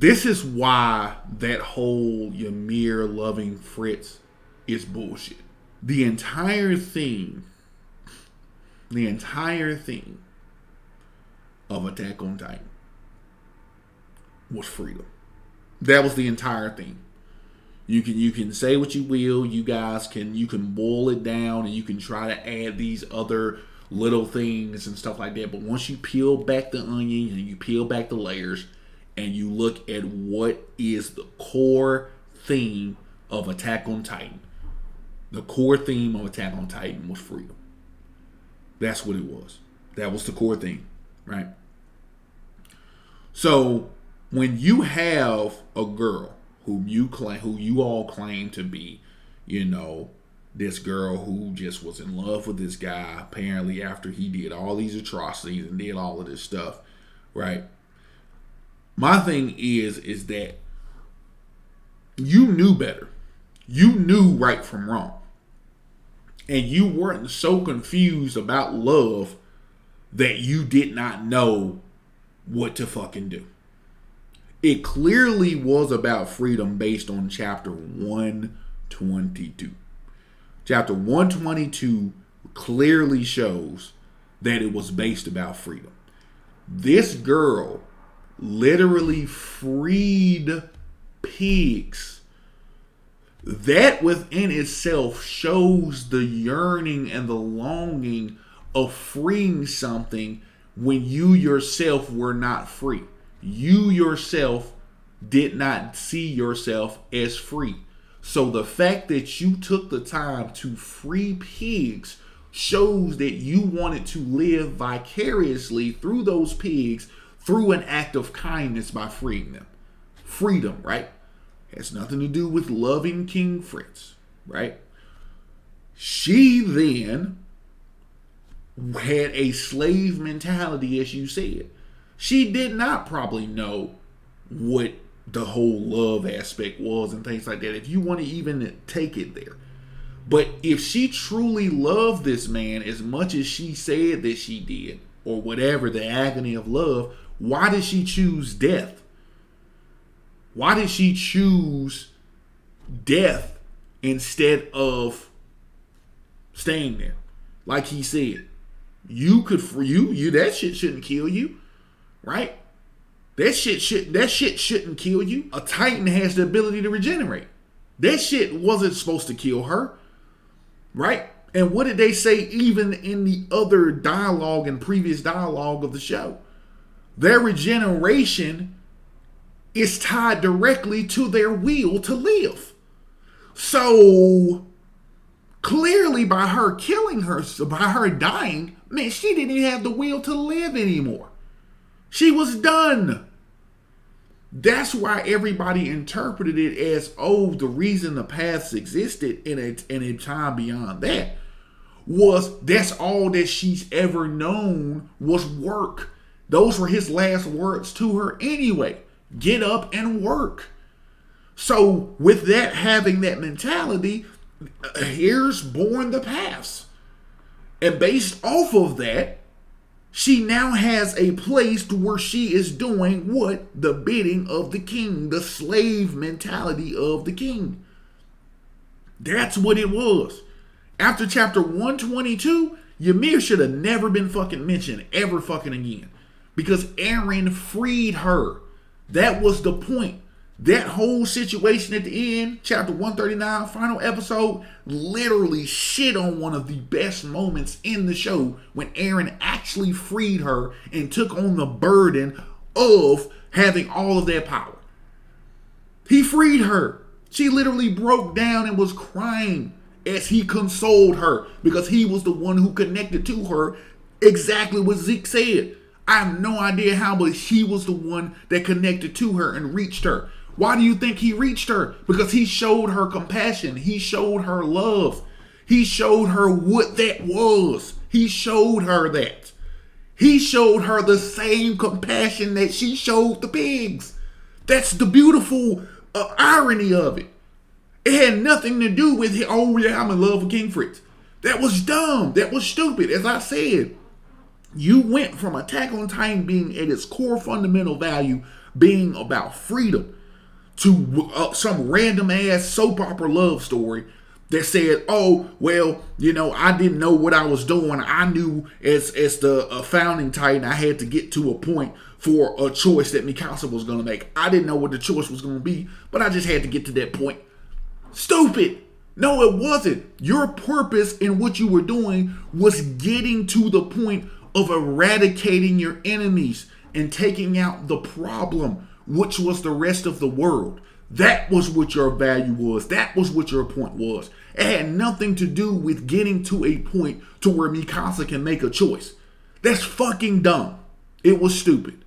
This is why that whole Ymir loving Fritz is bullshit. The entire thing of Attack on Titan was freedom. That was the entire thing. You can say what you will. You can boil it down and you can try to add these other little things and stuff like that. But once you peel back the onion and you peel back the layers and you look at what is the core theme of Attack on Titan, the core theme of Attack on Titan was freedom. That's what it was. That was the core theme, right? So when you have a girl who you all claim to be, this girl who just was in love with this guy, apparently after he did all these atrocities and did all of this stuff, right? My thing is that you knew better. You knew right from wrong. And you weren't so confused about love that you did not know what to fucking do. It clearly was about freedom based on chapter 122. Chapter 122 clearly shows that it was based about freedom. This girl literally freed pigs. That within itself shows the yearning and the longing of freeing something when you yourself were not free. You yourself did not see yourself as free. So the fact that you took the time to free pigs shows that you wanted to live vicariously through those pigs through an act of kindness by freeing them. Freedom, right? Has nothing to do with loving King Fritz, right? She then had a slave mentality, as you said. She did not probably know what the whole love aspect was and things like that, if you want to even take it there. But if she truly loved this man as much as she said that she did, or whatever, the agony of love, why did she choose death? Why did she choose death instead of staying there? Like he said, you that shit shouldn't kill you, right? That shit shouldn't kill you. A Titan has the ability to regenerate. That shit wasn't supposed to kill her, right? And what did they say even in the other dialogue and previous dialogue of the show? Their regeneration is tied directly to their will to live. So clearly by her killing her, by her dying, man, she didn't even have the will to live anymore. She was done. That's why everybody interpreted it as, the reason the paths existed in a time beyond that was that's all that she's ever known was work. Those were his last words to her anyway. Get up and work. So with that, having that mentality, here's born the paths. And based off of that, she now has a place to where she is doing what? The bidding of the king. The slave mentality of the king. That's what it was. After chapter 122, Ymir should have never been fucking mentioned ever fucking again. Because Eren freed her. That was the point. That whole situation at the end, chapter 139, final episode, literally shit on one of the best moments in the show when Eren actually freed her and took on the burden of having all of that power. He freed her. She literally broke down and was crying as he consoled her because he was the one who connected to her exactly what Zeke said. I have no idea how, but he was the one that connected to her and reached her. Why do you think he reached her? Because he showed her compassion. He showed her love. He showed her what that was. He showed her that. He showed her the same compassion that she showed the pigs. That's the beautiful irony of it. It had nothing to do with, oh yeah, I'm in love with King Fritz. That was dumb. That was stupid. As I said, you went from Attack on Titan being at its core fundamental value being about freedom to some random ass soap opera love story that said, "Oh, well, I didn't know what I was doing. I knew as the founding titan, I had to get to a point for a choice that Mikasa was going to make. I didn't know what the choice was going to be, but I just had to get to that point." Stupid. No, it wasn't. Your purpose in what you were doing was getting to the point of eradicating your enemies and taking out the problem, which was the rest of the world. That was what your value was. That was what your point was. It had nothing to do with getting to a point to where Mikasa can make a choice. That's fucking dumb. It was stupid.